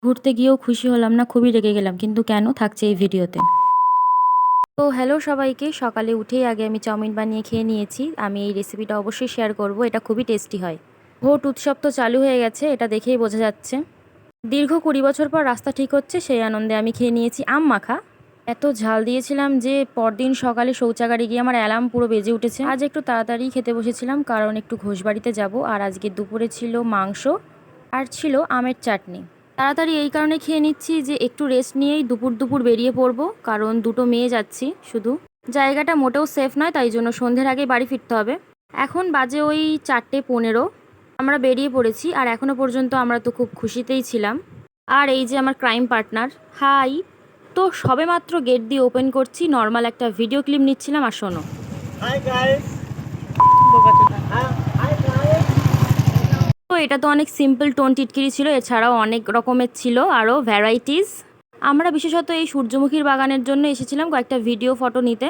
ঘুরতে গিয়েও খুশি হলাম না, খুবই রেগে গেলাম। কিন্তু কেন, থাকছে এই ভিডিওতে। তো হ্যালো সবাইকে, সকালে উঠেই আগে আমি চাউমিন বানিয়ে খেয়ে নিয়েছি। আমি এই রেসিপিটা অবশ্যই শেয়ার করব, এটা খুবই টেস্টি হয়। ভোট উৎসব তো চালু হয়ে গেছে, এটা দেখেই বোঝা যাচ্ছে। দীর্ঘ 20 বছর পর রাস্তা ঠিক হচ্ছে, সেই আনন্দে আমি খেয়ে নিয়েছি আম মাখা। এত ঝাল দিয়েছিলাম যে পরদিন সকালে শৌচাগারে গিয়ে আমার অ্যালার্ম পুরো বেজে উঠেছে। আজ একটু তাড়াতাড়ি খেতে বসেছিলাম, কারণ একটু ঘোষবাড়িতে যাব। আর আজকে দুপুরে ছিল মাংস আর ছিল আমের চাটনি। তাড়াতাড়ি এই কারণে খেয়ে নিচ্ছি যে একটু রেস্ট নিয়েই দুপুর দুপুর বেরিয়ে পড়বো, কারণ দুটো মেয়ে যাচ্ছি শুধু। জায়গাটা মোটেও সেফ নয়, তাই জন্য সন্ধ্যের আগেই বাড়ি ফিরতে হবে। এখন বাজে ওই 4:15। আমরা বেরিয়ে পড়েছি, আর এখনও পর্যন্ত আমরা তো খুব খুশিতেই ছিলাম। আর এই যে আমার ক্রাইম পার্টনার, হাই। তো সবেমাত্র গেট দিয়ে ওপেন করছি, নর্মাল একটা ভিডিও ক্লিপ নিচ্ছিলাম। আর শোনো, হাই গাইস। তো এটা তো অনেক সিম্পল টোন টিটকিরি ছিল, এছাড়াও অনেক রকমের ছিল আরও ভ্যারাইটিস। আমরা বিশেষত এই সূর্যমুখীর বাগানের জন্য এসেছিলাম কয়েকটা ভিডিও ফটো নিতে।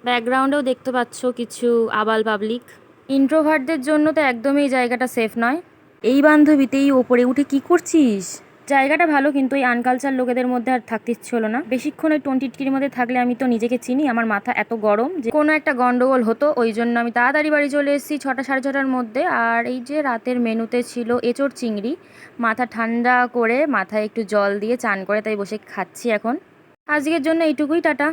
ব্যাকগ্রাউন্ডেও দেখতে পাচ্ছ কিছু আবাল পাবলিক। ইন্ট্রোভার্টদের জন্য তো একদমই এই জায়গাটা সেফ নয়। এই বান্ধবীতেই ওপরে উঠে কি করছিস? জায়গাটা ভালো, কিন্তু এই আনকালচার লোকেদের মধ্যে আর থাকতে ইচ্ছে হলো না। বেশিক্ষণ ওই টিটকিরির মধ্যে থাকলে আমি তো নিজেকে চিনি, আমার মাথা এত গরম যে কোনো একটা গন্ডগোল হতো। ওই জন্য আমি তাড়াতাড়ি বাড়ি চলে এসেছি 6টা সাড়ে 6টার মধ্যে। আর এই যে রাতের মেনুতে ছিল এঁচোড় চিংড়ি। মাথা ঠান্ডা করে মাথায় একটু জল দিয়ে চান করে তাই বসে খাচ্ছি এখন। আজকের জন্য এইটুকুই, টাটা।